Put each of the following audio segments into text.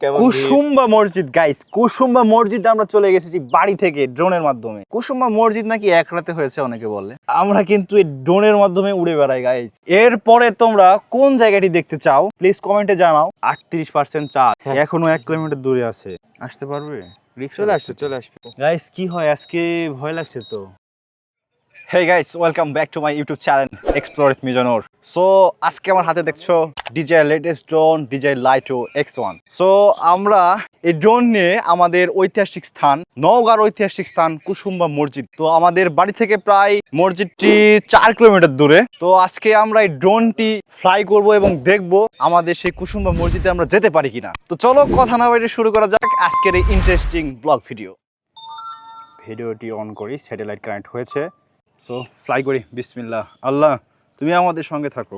কুসুম্বা মসজিদ গাইস, কুসুম্বা মসজিদ আমরা চলে গেছি বাড়ি থেকে ড্রোনের মাধ্যমে। কুসুম্বা মসজিদ নাকি এক রাতে হয়েছে অনেকে বলে, আমরা কিন্তু এই ড্রোনের মাধ্যমে উড়ে বেড়াই গাইস। এরপরে তোমরা কোন জায়গাটি দেখতে চাও প্লিজ কমেন্টে জানাও। 38% চার্জ, এখনো 1 কিলোমিটার দূরে আছে। আসতে পারবে? চলে আসবে গাইস কি হয় আজকে, ভয় লাগছে তো। Hey guys, welcome back to my YouTube channel Explore with Mijanor. So আজকে আমার হাতে দেখছো DJI latest drone DJI Lito X1. So আমরা এই ড্রোন নিয়ে আমাদের ঐতিহাসিক স্থান, নওগাঁর ঐতিহাসিক স্থান কুসুম্বা মসজিদ। তো আমাদের বাড়ি থেকে প্রায় মসজিদটি 4 কিলোমিটার দূরে। তো আজকে আমরা এই ড্রোনটি ফ্লাই করব এবং দেখব আমাদের সেই কুসুম্বা মসজিদে আমরা যেতে পারি কিনা। তো চলো কথা না বাইরে শুরু করা যাক আজকের এই ইন্টারেস্টিং ব্লগ ভিডিও। ভিডিওটি অন করি, স্যাটেলাইট কানেক্ট হয়েছে। সো ফ্লাই করি, বিসমিল্লাহ। আল্লাহ তুমি আমাদের সঙ্গে থাকো।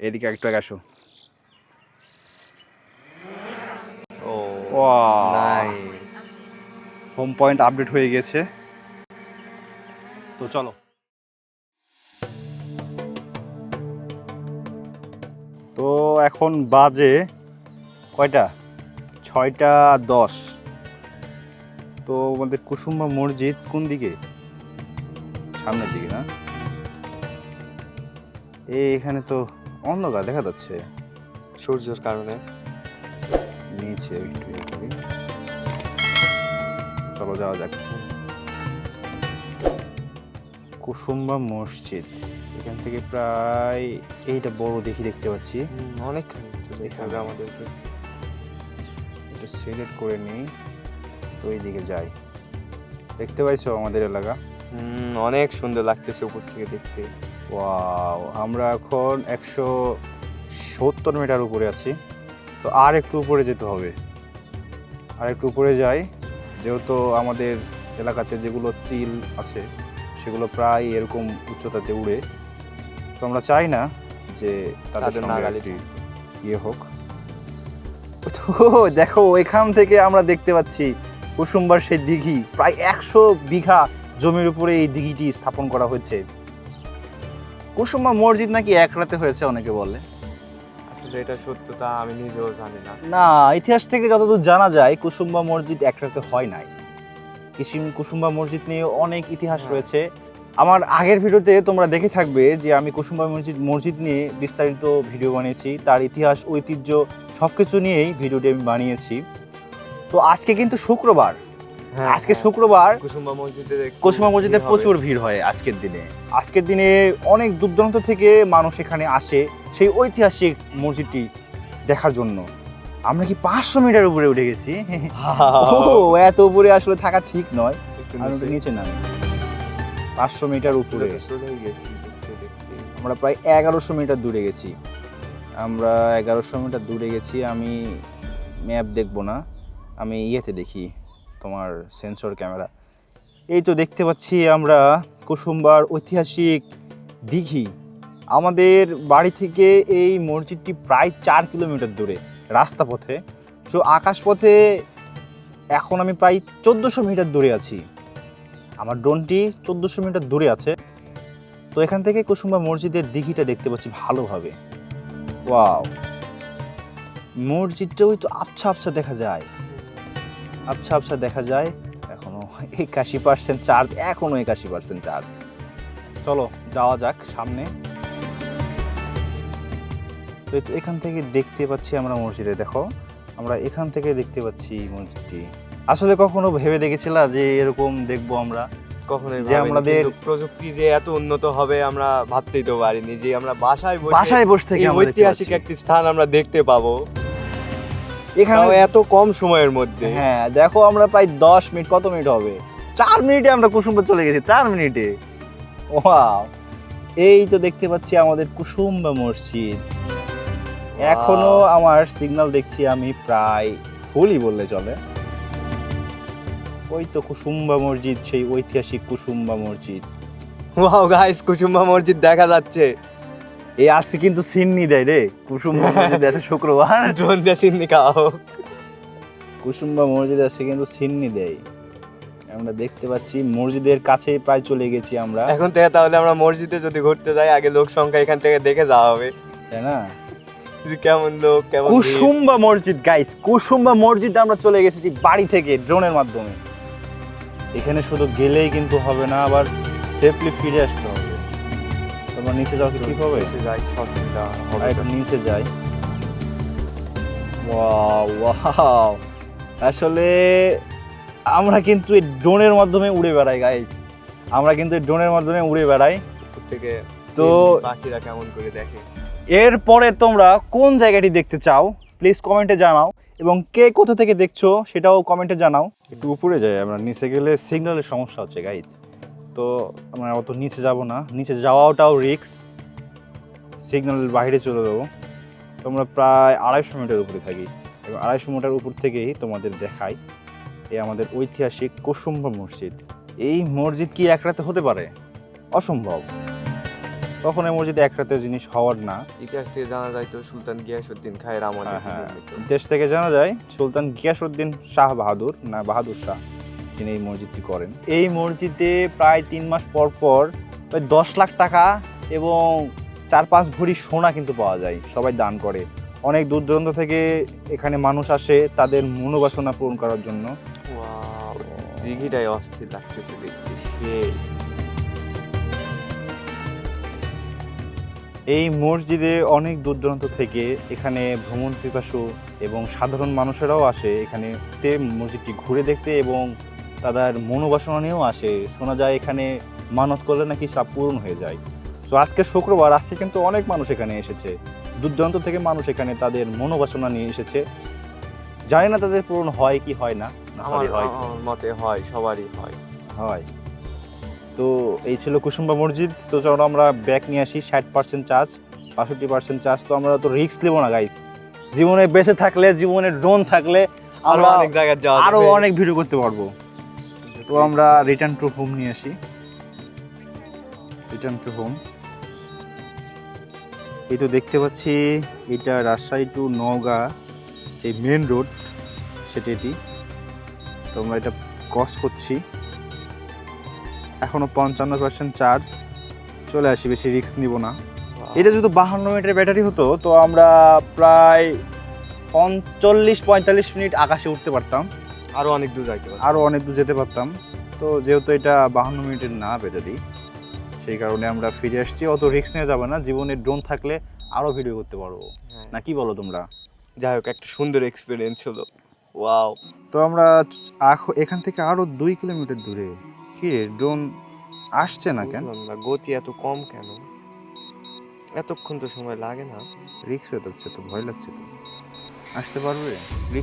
এদিকে একটু আসো। ও নাইস, হোম পয়েন্ট আপডেট হয়ে গেছে। তো চলো। তো এখন বাজে কয়টা? 6:10। তো আমাদের কুসুম্বা মসজিদ কোন দিকে? সামনের দিকে না? এখানে তো অন্ধকার দেখা যাচ্ছে সূর্যের কারণে। নিচে একটু করি, চলো যাওয়া যাক। কুসুম্বা মসজিদ এখান থেকে প্রায় এইটা বড় দেখতে পাচ্ছি অনেকখানি দেখাবে আমাদেরকে। এটা সিলেক্ট করে নিই, তো ওই দিকে যাই। দেখতে পাইছো আমাদের এলাকা? অনেক সুন্দর লাগতেছে উপর থেকে দেখতে। ওয়াও, আমরা এখন 170 মিটার উপরে আছি। তো আর একটু উপরে যেতে হবে, আর একটু উপরে যাই, যেহেতু আমাদের এলাকাতে যেগুলো চিল আছে সেগুলো প্রায় এরকম উচ্চতাতে উড়ে। তো আমরা চাই না যে তাদের নাগালে ইয়ে হোক। তো দেখো এখান থেকে আমরা দেখতে পাচ্ছি কুসুম্বার সেই দিঘি। প্রায় 100 বিঘা জমির উপরে এই দিঘিটি স্থাপন করা হয়েছে। কুসুম্বা মসজিদ নাকি এক রাতে হয়েছে অনেকে বলে। আসলে এটা সত্যতা আমি নিজেও জানি না। না, ইতিহাস থেকে যতদূর জানা যায় কুসুম্বা মসজিদ এক রাতে হয় নাই। কুসুম্বা মসজিদ নিয়ে অনেক ইতিহাস রয়েছে। আমার আগের ভিডিওতে তোমরা দেখে থাকবে যে আমি কুসুম্বা মসজিদ নিয়ে বিস্তারিত ভিডিও বানিয়েছি, তার ইতিহাস ঐতিহ্য সবকিছু নিয়েই ভিডিওটি আমি বানিয়েছি। তো আজকে কিন্তু শুক্রবার, আজকে শুক্রবার কুসুম্বা মসজিদে প্রচুর ভিড় হয় আজকের দিনে অনেক দূর দূরান্ত থেকে মানুষ এখানে আসে সেই ঐতিহাসিক মসজিদটি দেখার জন্য। আমরা কি 500 মিটার উপরে উঠে গেছি? এত উপরে আসলে থাকা ঠিক নয়, নিচে নামি 500 মিটার উপরে আমরা প্রায় 1100 মিটার দূরে গেছি। আমরা 1100 মিটার দূরে গেছি। আমি ম্যাপ দেখবো না, আমি ইয়েতে দেখি, তোমার সেন্সর ক্যামেরা। এই তো দেখতে পাচ্ছি আমরা কুসুম্বার ঐতিহাসিক দিঘি। আমাদের বাড়ি থেকে এই মসজিদটি প্রায় 4 কিলোমিটার দূরে রাস্তা পথে। তো আকাশ পথে এখন আমি প্রায় 1400 মিটার দূরে আছি। আমার ড্রোনটি 1400 মিটার দূরে আছে। তো এখান থেকে কুসুম্বা মসজিদের দিঘিটা দেখতে পাচ্ছি ভালোভাবে। ওয়াও, মসজিদটা ওই তো আবছা আবছা দেখা যায়, আবছা আবছা দেখা যায়। এখনো 81% চার্জ, এখনো 81% চার্জ। চলো যাওয়া যাক সামনে। তো এখান থেকে দেখতে পাচ্ছি আমরা মসজিদে, দেখো আমরা এখান থেকে দেখতে পাচ্ছি মসজিদটি। আসলে কখনো ভেবে দেখেছিলাম যে এরকম দেখবো আমরা? কখনোই যে আমাদের প্রযুক্তি যে এত উন্নত হবে আমরা ভাবতেই তো পারিনি, যে আমরা বাসায় বসে থেকে ঐতিহাসিক একটি স্থান আমরা দেখতে পাবো এখানে এত কম সময়ের মধ্যে। হ্যাঁ দেখো, আমরা প্রায় 10 মিনিট, কত মিনিট হবে, 4 মিনিটে আমরা কুসুম্বা চলে গেছি, 4 মিনিটে। ওয়াও, এই তো দেখতে পাচ্ছি আমাদের কুসুম্বা মসজিদ। এখনো আমার সিগন্যাল দেখছি আমি প্রায় ফুলই বললে চলে। ওই তো কুসুম্বা মসজিদ, সেই ঐতিহাসিক কুসুম্বা মসজিদ। ওয়াও গাইস, কুসুম্বা মসজিদ দেখা যাচ্ছে। এই আজকে কিন্তু সিন্নি দেয় রে কুসুম্বা মসজিদ আছে শুক্রবার। ড্রোন দিয়ে সিন্নি খাও। কুসুম্বা মসজিদ আছে কিন্তু সিন্নি দেয়। আমরা দেখতে পাচ্ছি মসজিদের কাছে প্রায় চলে গেছি আমরা এখন থেকে। তাহলে আমরা মসজিদে যদি ঘুরতে যাই, আগে লোক সংখ্যা এখান থেকে দেখে যাওয়া হবে, তাই না? যে কেমন লোক কেমন ভিড়। কুসুম্বা মসজিদ গাইস, কুসুম্বা মসজিদে আমরা চলে গেছি বাড়ি থেকে ড্রোনের মাধ্যমে। এখানে শুধু গেলেই কিন্তু হবে না, আবার সেফলি ফিরে আসতে হবে। তোমরা নিচে যাও কি ঠিক হবে? এসে যাই সত্যিটা আর একটু নিচে যাই। ওয়াও ওয়াও, আসলে আমরা কিন্তু এই ড্রোনের মাধ্যমে উড়ে বেড়াই গাইস, আমরা কিন্তু এই ড্রোনের মাধ্যমে উড়ে বেড়াই। থেকে তো পাখিরা কেমন করে দেখে। এরপরে তোমরা কোন জায়গাটি দেখতে চাও প্লিজ কমেন্টে জানাও, এবং কে কোথা থেকে দেখছো সেটাও কমেন্টে জানাও। একটু উপরে যাই, আমরা নিচে গেলে সিগন্যালের সমস্যা হচ্ছে গাইস, তো আমরা অত নিচে যাব না, নিচে যাওয়াটাও রিস্ক, সিগন্যালের বাইরে চলে যাবো। তোমরা প্রায় 250 মিটার উপরে থাকি, এবং 250 মিটার উপর থেকেই তোমাদের দেখাই এই আমাদের ঐতিহাসিক কুসুম্বা মসজিদ। এই মসজিদ কি এক রাতে হতে পারে? অসম্ভব, তখন এই মসজিদে এক রাতের জিনিস হওয়ার না। ইতিহাস থেকে জানা যায় তো সুলতান গিয়াসউদ্দিন খায়ের আমলে হ্যাঁ, নির্মিত। দেশ থেকে জানা যায় সুলতান গিয়াসউদ্দিন শাহ বাহাদুর না বাহাদুর শাহ, তিনি এই মসজিদটি করেন। এই মসজিদে প্রায় 3 মাস পর পর প্রায় 10 লাখ টাকা এবং 4-5 ভরি সোনা কিন্তু পাওয়া যায়, সবাই দান করে। অনেক দূর দূরান্ত থেকে এখানে মানুষ আসে তাদের মনোবাসনা পূরণ করার জন্য। ওয়াও, দিঘিটাই অস্থির লাগতেছে দেখতে। সেই এই মসজিদে অনেক দূর দূরান্ত থেকে এখানে ভ্রমণ পিপাসু এবং সাধারণ মানুষেরাও আসে এখানে মসজিদটি ঘুরে দেখতে, এবং তাদের মনোবাসনা নিয়েও আসে। শোনা যায় এখানে মানত করলে নাকি সব পূরণ হয়ে যায়। তো আজকে শুক্রবার, আজকে কিন্তু অনেক মানুষ এখানে এসেছে, দূর দূরান্ত থেকে মানুষ এখানে তাদের মনোবাসনা নিয়ে এসেছে। জানি না তাদের পূরণ হয় কি হয় না, আমার হয় আমার মতে হয়, সবারই হয়। হয়। তো এই ছিল কুসুম্বা মসজিদ। তো চলো আমরা ব্যাক নিয়ে আসি। 60% চার্জ, 65% চার্জ। তো আমরা তো রিস্ক নেবো না গাইস, জীবনে বেঁচে থাকলে, জীবনে ড্রোন থাকলে আরো আমরা অনেক জায়গায় যাওয়া আরো যাবে। অনেক ভিডিও করতে পারবো। তো আমরা রিটার্ন টু হোম নিয়ে আসি, রিটার্ন টু হোম। এই তো দেখতে পাচ্ছি এটা রাজশাহী টু নওগাঁ যে মেন রোড সেটি। তো আমরা এটা ক্রস করছি, এখনো 55% চার্জ। চলে আসি, বেশি রিস্ক নিব না। এটা যদি 52 মিনিটের ব্যাটারি হতো তো আমরা প্রায় 40-45 মিনিট আকাশে উঠতে পারতাম, আরো অনেক দূর যাইতে পারে। আরও অনেক দূর যেতে পারতাম। তো যেহেতু এটা 52 মিনিটের না ব্যাটারি, সেই কারণে আমরা ফিরে আসছি। অত রিস্ক নিয়ে যাবে না, জীবনে ড্রোন থাকলে আরও ভিডিও করতে পারবো না, কি বলো তোমরা? যাই হোক, একটা সুন্দর এক্সপিরিয়েন্স হলো। ওয়াও। তো আমরা এখান থেকে আরও 2 কিলোমিটার দূরে। কি রে, ড্রোন আসছে না কেন? বুঝলাম না, গতি এত কম কেন? এতক্ষণ তো সময় লাগে না। রিস্ক হয়ে যাচ্ছে তো, ভয় লাগছে তো। আসতে পারবে?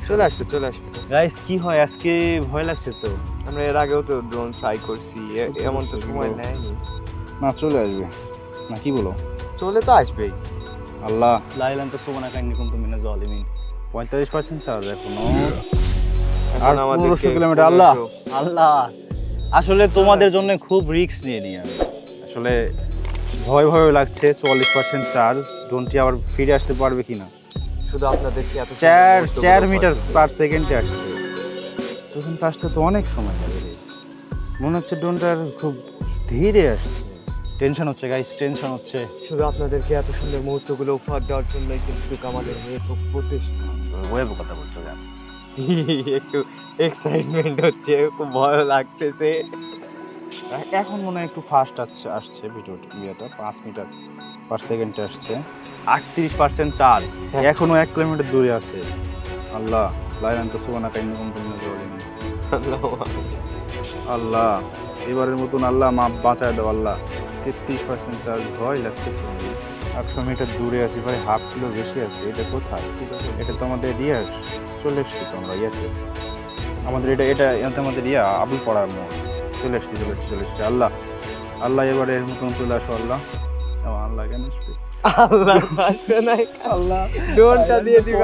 চলে আসবে, চলে আসবে। গাইস কি হয় আজকে, ভয় লাগছে তো। আমরা এর আগেও তো ড্রোন ফ্লাই করছি, এমন তো সময় নেয়নি। না, চলে আসবে না, কি বলো? চলে তো আসবেই। আল্লাহ লাইলান তো সোমানা কাইন্নি কুনতু মিনাজ জালিমিন। 45% চার্জ এখনো, আর 1500 কিলোমিটার। আল্লাহ আল্লাহ, আসলে তোমাদের জন্য খুব রিস্ক নিয়ে নিই আমি, আসলে ভয় ভয় লাগছে। 44% চার্জ, ড্রোনটি আবার ফিরে আসতে পারবে কিনা। শুধু আপনাদেরকে এত 4 মিটার পার সেকেন্ডে আসছে, তখন তো আসতে তো অনেক সময় লাগে রে। মনে হচ্ছে ড্রোনটার খুব ধীরে আসছে। টেনশন হচ্ছে গাইস, টেনশন হচ্ছে। শুধু আপনাদেরকে এত সুন্দর মুহূর্তগুলো উপহার দেওয়ার জন্যই কিন্তু আমাদের প্রতিষ্ঠা। ওয়েব কথা বলছো কেন? একটু এক্সাইটমেন্ট হচ্ছে, খুব ভয় লাগতেছে। এখন মনে হয় একটু ফাস্ট আসছে ভিডিওটা 5 মিটার পার সেকেন্ডে আসছে। 38% চার্জ, এখনো 1 কিলোমিটার দূরে আছে। আল্লাহ লাইলান তো সুবহানাকা ইন্নী কুনতু মিনাজ জালিমিন। আল্লাহ এবারের মতন আল্লাহ মা বাঁচায় দাও আল্লাহ। 33% চার্জ, ভয় লাগছে তো। 100 মিটার দূরে আছি, প্রায় হাফ কিলো বেশি আছে। এটা কোথায়? এটা তো আমাদের রিয়ার। চলে এসছি তো আমরা ইয়াতে, আমাদের এটা আমাদের আবুল পড়ার মোড়। চলে এসছি। আল্লাহ আল্লাহ এবারের মতন চলে আসো আল্লাহ। আল্লাহ কেন আসবে? আল্লাহ আসবে না, আল্লাহ ড্রোনটা দিয়ে দিবে।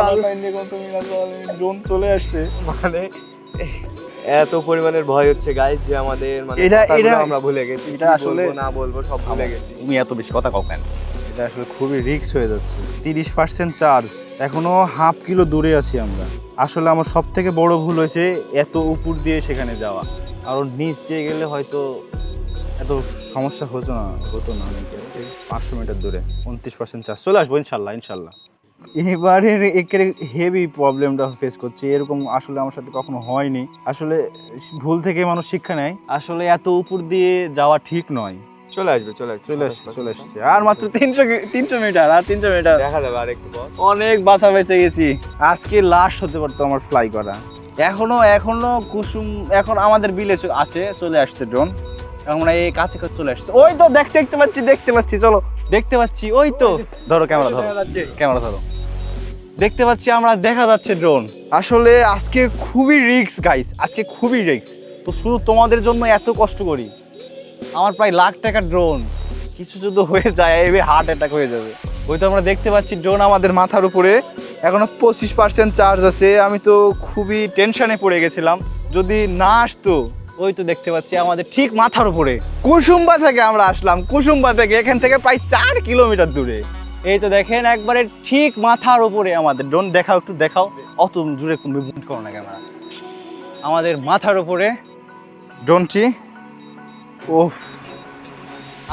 ড্রোন চলে আসছে। মানে এত পরিমাণের ভয় হচ্ছে গাইস যে আমাদের মানে এটা আমরা ভুলে গেছি, এটা কি আসলে বলবো না বলবো সব ভুলে গেছি। তুমি এত বেশি কথা কও কেন? এটা আসলে খুবই রিস্ক হয়ে যাচ্ছে। 30% চার্জ, এখনো হাফ কিলো দূরে আছি আমরা। আসলে আমার সব থেকে বড় ভুল হয়েছে এত উপর দিয়ে সেখানে যাওয়া, আর নিচ দিয়ে গেলে হয়তো এত সমস্যা হতো না। 500 মিটার দূরে 29% চার্জ। চলে আসবো ইনশাল্লাহ। এবারের একের হেভি প্রবলেমটা ফেস করছি, এরকম আসলে আমার সাথে কখনো হয়নি। আসলে ভুল থেকে মানুষ শিক্ষা নেয়, আসলে এত উপর দিয়ে যাওয়া ঠিক নয়। চলে আসবে চলে আসছে আর মাত্র 300 মিটার, আর 300 মিটার দেখা যাবে আর একটু পর। অনেক বাঁচা বেঁচে গেছি। আজকে লাস্ট হতে পারতো আমার ফ্লাই করা। এখনো কুসুম এখন আমাদের বিলে চলে আসছে ড্রোন। আমরা এই কাছে চলে আসছে, ওই তো দেখতে পাচ্ছি চলো দেখতে পাচ্ছি, ওই তো ধরো ক্যামেরা ধরো দেখতে পাচ্ছি আমরা, দেখা যাচ্ছে ড্রোন। আসলে আজকে খুবই রিস্ক গাইস, আজকে খুবই রিস্ক। তো শুধু তোমাদের জন্য এত কষ্ট করি। আমার প্রায় লাখ টাকার ড্রোন, কিছু যদি হয়ে যায় এভাবে হার্ট অ্যাটাক হয়ে যাবে। ওই তো আমরা দেখতে পাচ্ছি ড্রোন আমাদের মাথার উপরে, এখনো 25% চার্জ আছে। আমি তো খুবই টেনশনে পড়ে গেছিলাম যদি না আসতো। ওই তো দেখতে পাচ্ছি আমাদের ঠিক মাথার উপরে, কুসুম্বা থেকে আমরা আসলাম, কুসুম্বা থেকে, এখান থেকে প্রায় 4 কিলোমিটার দূরে। এই তো দেখেন একবারে ঠিক মাথার উপরে আমাদের ড্রোন। দেখাও একটু দেখাও, অত জুড়ে মুভমেন্ট করো না ক্যামেরা। আমাদের মাথার উপরে ড্রোনটি। ওফ,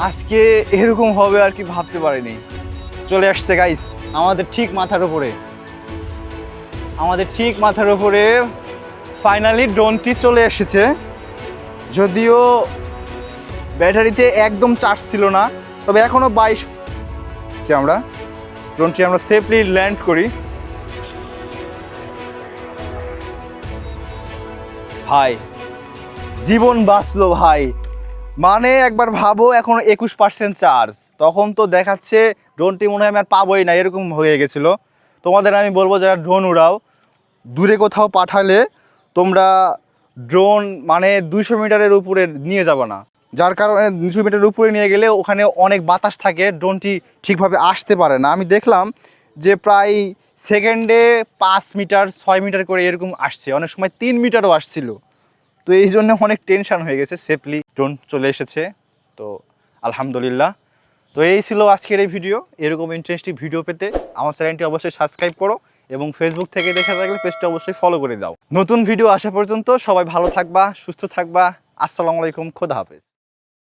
আজকে এরকম হবে আর কি ভাবতে পারিনি। চলে আসছে গাইস আমাদের ঠিক মাথার উপরে, ফাইনালি ড্রোনটি চলে এসেছে। যদিও ব্যাটারিতে একদম চার্জ ছিল না, তবে এখনো 22 আমরা ড্রোনটি আমরা সেফলি ল্যান্ড করি। ভাই জীবন বাঁচলো ভাই, মানে একবার ভাবো এখন 21% চার্জ, তখন তো দেখাচ্ছে ড্রোনটি মনে হয় আমি আর পাবোই না, এরকম হয়ে গেছিলো। তোমাদের আমি বলবো যারা ড্রোন উড়াও, দূরে কোথাও পাঠালে তোমরা ড্রোন মানে 200 মিটারের উপরে নিয়ে যাবে না, যার কারণে 200 মিটারের উপরে নিয়ে গেলে ওখানে অনেক বাতাস থাকে, ড্রোনটি ঠিকভাবে আসতে পারে না। আমি দেখলাম যে প্রায় সেকেন্ডে 5 মিটার 6 মিটার করে এরকম আসছে, অনেক সময় 3 মিটারও আসছিল। তো এই জন্য অনেক টেনশন হয়ে গেছে। সেফলি ড্রোন চলে এসেছে, তো আলহামদুলিল্লাহ। তো এই ছিল আজকের এই ভিডিও। এরকম ইন্টারেস্টিং ভিডিও পেতে আমার চ্যানেলটি অবশ্যই সাবস্ক্রাইব করো এবং ফেসবুক থেকে দেখে থাকলে পেজটা অবশ্যই ফলো করে দাও। নতুন ভিডিও আসা পর্যন্ত সবাই ভালো থাকবা, সুস্থ থাকবা। আসসালামু আলাইকুম, খোদা হাফেজ।